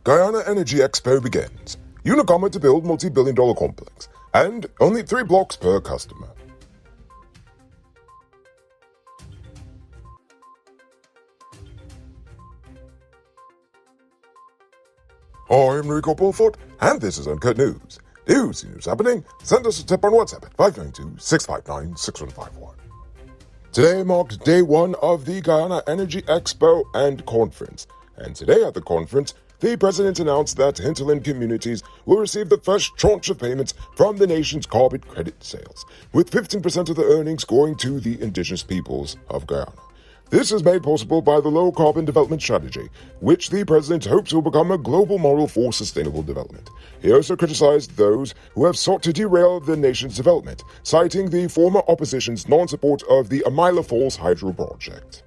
Guyana Energy Expo begins. Unicoma to build multi-billion-dollar complex. And only 3 blocks per customer. I'm Rico Bulford, and this is Uncut News. Do you see news happening? Send us a tip on WhatsApp at 592-659-6151. Today marked day 1 of the Guyana Energy Expo and Conference. And today at the conference, the president announced that hinterland communities will receive the first tranche of payments from the nation's carbon credit sales, with 15% of the earnings going to the indigenous peoples of Guyana. This is made possible by the Low Carbon Development Strategy, which the president hopes will become a global model for sustainable development. He also criticized those who have sought to derail the nation's development, citing the former opposition's non-support of the Amila Falls Hydro Project.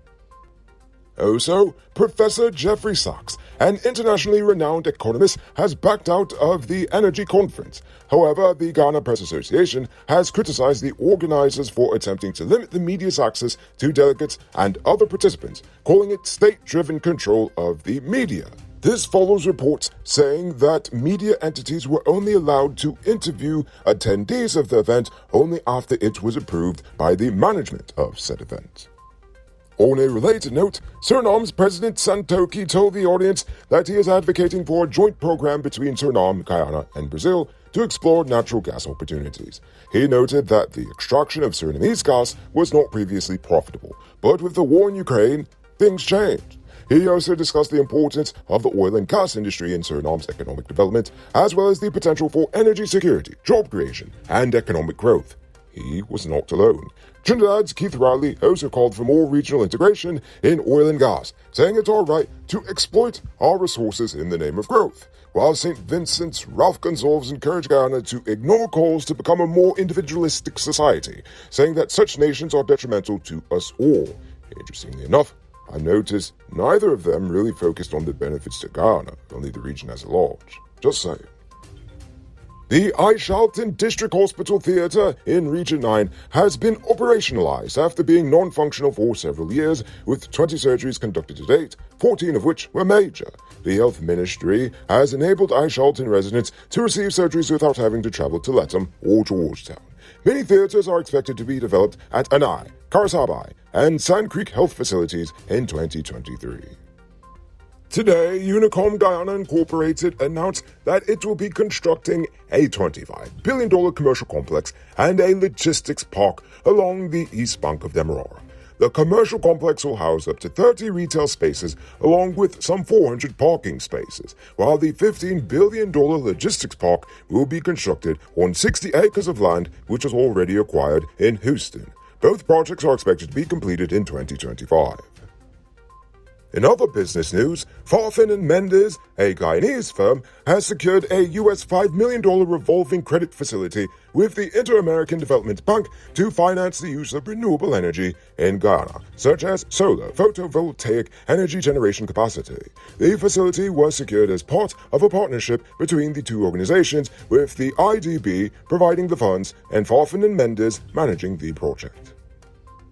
Also, Professor Jeffrey Sachs, an internationally renowned economist, has backed out of the energy conference. However, the Ghana Press Association has criticized the organizers for attempting to limit the media's access to delegates and other participants, calling it state-driven control of the media. This follows reports saying that media entities were only allowed to interview attendees of the event only after it was approved by the management of said event. On a related note, Suriname's President Santoki told the audience that he is advocating for a joint program between Suriname, Guyana, and Brazil to explore natural gas opportunities. He noted that the extraction of Surinamese gas was not previously profitable, but with the war in Ukraine, things changed. He also discussed the importance of the oil and gas industry in Suriname's economic development, as well as the potential for energy security, job creation, and economic growth. He was not alone. Trinidad's Keith Riley also called for more regional integration in oil and gas, saying it's all right to exploit our resources in the name of growth, while St. Vincent's Ralph Gonsalves encouraged Guyana to ignore calls to become a more individualistic society, saying that such nations are detrimental to us all. Interestingly enough, I noticed neither of them really focused on the benefits to Guyana, only the region as a large. Just saying. The Aishalton District Hospital Theatre in Region 9 has been operationalized after being non-functional for several years, with 20 surgeries conducted to date, 14 of which were major. The Health Ministry has enabled Aishalton residents to receive surgeries without having to travel to Latham or Georgetown. Many theatres are expected to be developed at Anai, Karasabai, and Sand Creek Health Facilities in 2023. Today, Unicom Guyana Incorporated announced that it will be constructing a $25 billion commercial complex and a logistics park along the east bank of Demerara. The commercial complex will house up to 30 retail spaces along with some 400 parking spaces, while the $15 billion logistics park will be constructed on 60 acres of land which was already acquired in Houston. Both projects are expected to be completed in 2025. In other business news, Farfan and Mendes, a Guyanese firm, has secured a US $5 million revolving credit facility with the Inter-American Development Bank to finance the use of renewable energy in Guyana, such as solar, photovoltaic energy generation capacity. The facility was secured as part of a partnership between the two organizations, with the IDB providing the funds and Farfan and Mendes managing the project.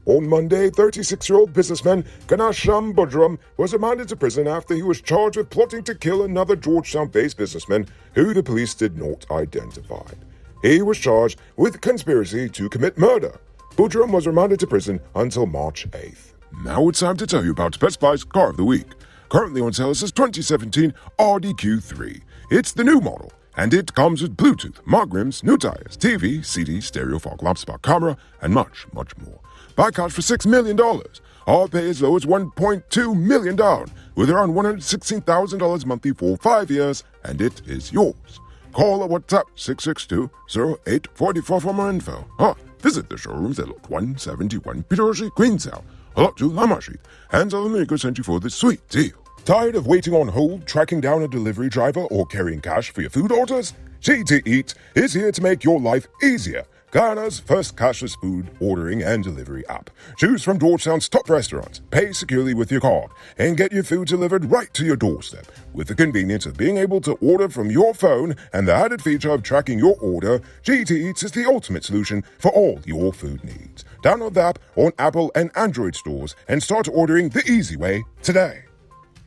On Monday, 36-year-old businessman Ganasham Budram was remanded to prison after he was charged with plotting to kill another Georgetown-based businessman who the police did not identify. He was charged with conspiracy to commit murder. Budram was remanded to prison until March 8th. Now it's time to tell you about Best Buy's Car of the Week. Currently on sale is this 2017 RDQ3. It's the new model, and it comes with Bluetooth, mug rims, new tires, TV, CD, stereo, fog lamps, back camera, and much, much more. Buy cash for $6 million. Or pay as low as $1.2 million down, with around $116,000 monthly for 5 years, and it is yours. Call or WhatsApp 662-0844 for more info. Or visit the showrooms at Lot 171 Peter Street, Queenstown, or Lot 2 Lama Street, and Salamico sent you for this sweet deal. Tired of waiting on hold, tracking down a delivery driver, or carrying cash for your food orders? GT Eat is here to make your life easier. Guyana's first cashless food ordering and delivery app. Choose from Georgetown's top restaurants, pay securely with your card, and get your food delivered right to your doorstep. With the convenience of being able to order from your phone and the added feature of tracking your order, GT Eats is the ultimate solution for all your food needs. Download the app on Apple and Android stores and start ordering the easy way today.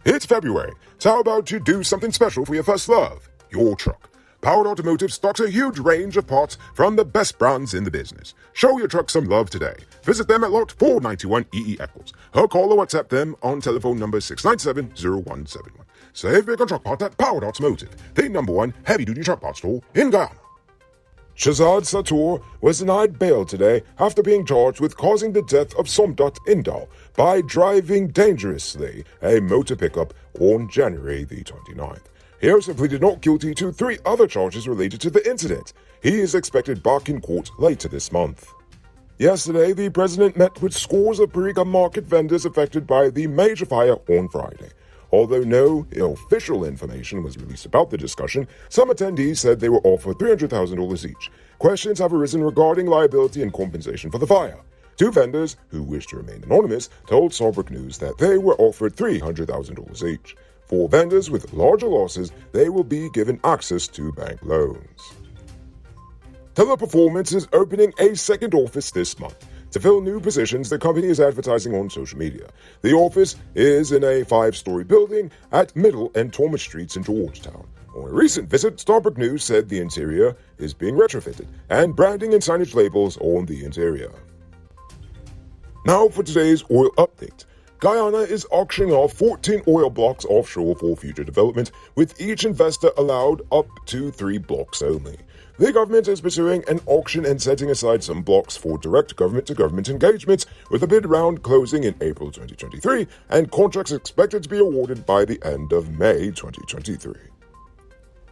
It's February, so how about you do something special for your first love? Your truck. Powered Automotive stocks a huge range of parts from the best brands in the business. Show your truck some love today. Visit them at Lot 491 EE Eccles, or call or WhatsApp them on telephone number 697-0171. Save big on truck parts at Powered Automotive, the #1 heavy-duty truck parts store in Guyana. Shazad Satur was denied bail today after being charged with causing the death of Somdat Indal by driving dangerously a motor pickup on January the 29th. He also pleaded not guilty to 3 other charges related to the incident. He is expected back in court later this month. Yesterday, the president met with scores of Parika market vendors affected by the major fire on Friday. Although no official information was released about the discussion, some attendees said they were offered $300,000 each. Questions have arisen regarding liability and compensation for the fire. 2 vendors, who wish to remain anonymous, told Starbuck News that they were offered $300,000 each. For vendors with larger losses, they will be given access to bank loans. Teleperformance is opening a second office this month. To fill new positions, the company is advertising on social media. The office is in a 5-story building at Middle and Thomas Streets in Georgetown. On a recent visit, Starbuck News said the interior is being retrofitted and branding and signage labels on the interior. Now for today's oil update. Guyana is auctioning off 14 oil blocks offshore for future development, with each investor allowed up to 3 blocks only. The government is pursuing an auction and setting aside some blocks for direct government-to-government engagements, with a bid round closing in April 2023 and contracts expected to be awarded by the end of May 2023.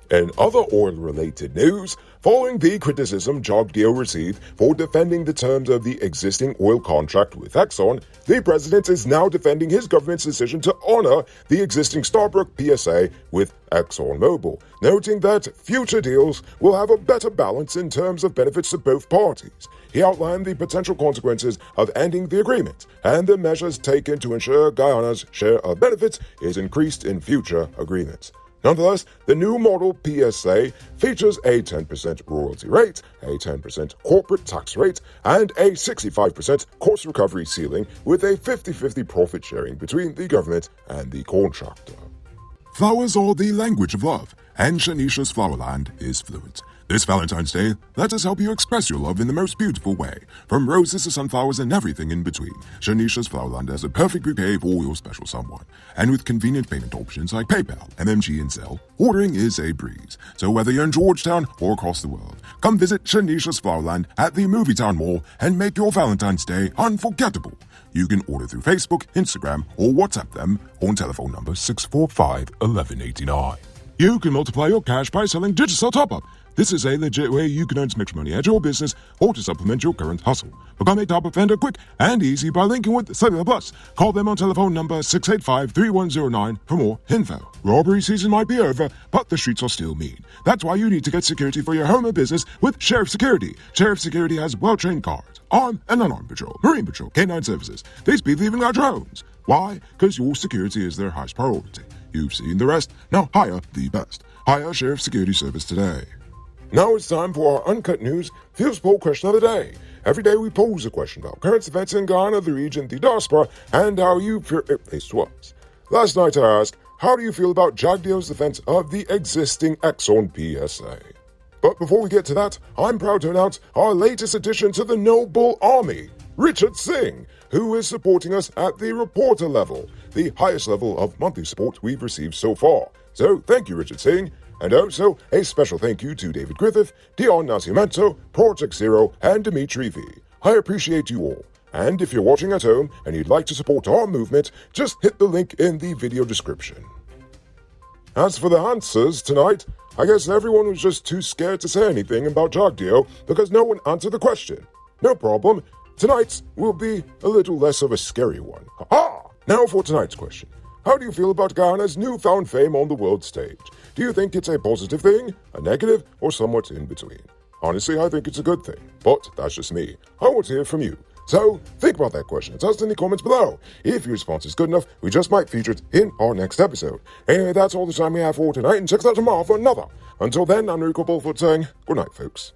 In other oil-related news, following the criticism Jagdeo received for defending the terms of the existing oil contract with Exxon, the president is now defending his government's decision to honor the existing Starbuck PSA with ExxonMobil, noting that future deals will have a better balance in terms of benefits to both parties. He outlined the potential consequences of ending the agreement and the measures taken to ensure Guyana's share of benefits is increased in future agreements. Nonetheless, the new model PSA features a 10% royalty rate, a 10% corporate tax rate, and a 65% cost recovery ceiling, with a 50-50 profit sharing between the government and the contractor. Flowers are the language of love, and Shanisha's Flowerland is fluent. This Valentine's Day, let us help you express your love in the most beautiful way. From roses to sunflowers and everything in between, Shanisha's Flowerland has a perfect bouquet for your special someone. And with convenient payment options like PayPal, MMG, and Zelle, ordering is a breeze. So whether you're in Georgetown or across the world, come visit Shanisha's Flowerland at the Movietown Mall and make your Valentine's Day unforgettable. You can order through Facebook, Instagram, or WhatsApp them on telephone number 645-1189. You can multiply your cash by selling Digicel Top-Up. This is a legit way you can earn some extra money at your business or to supplement your current hustle. Become a top-up vendor quick and easy by linking with Cellular Plus. Call them on telephone number 685-3109 for more info. Robbery season might be over, but the streets are still mean. That's why you need to get security for your home or business with Sheriff Security. Sheriff Security has well-trained guards, armed and unarmed patrol, Marine Patrol, K-9 services. These people even got drones. Why? Because your security is their highest priority. You've seen the rest. Now hire the best. Hire Sheriff Security Service today. Now it's time for our Uncut News Fierce Poll Question of the Day. Every day we pose a question about current events in Guyana, the region, the diaspora, and how you feel it relates to us. Last night I asked, how do you feel about Jagdeo's defense of the existing Exxon PSA? But before we get to that, I'm proud to announce our latest addition to the Noble Army, Richard Singh, who is supporting us at the reporter level, the highest level of monthly support we've received so far. So thank you, Richard Singh. And also, a special thank you to David Griffith, Dion Nascimento, Project Zero, and Dimitri V. I appreciate you all. And if you're watching at home and you'd like to support our movement, just hit the link in the video description. As for the answers tonight, I guess everyone was just too scared to say anything about Jagdeo because no one answered the question. No problem. Tonight's will be a little less of a scary one. Ha-ha! Now for tonight's question. How do you feel about Guyana's newfound fame on the world stage? Do you think it's a positive thing, a negative, or somewhat in between? Honestly, I think it's a good thing, but that's just me. I want to hear from you. So, think about that question and tell us in the comments below. If your response is good enough, we just might feature it in our next episode. Anyway, that's all the time we have for tonight, and check us out tomorrow for another. Until then, I'm Rico Bulfoot saying, good night, folks.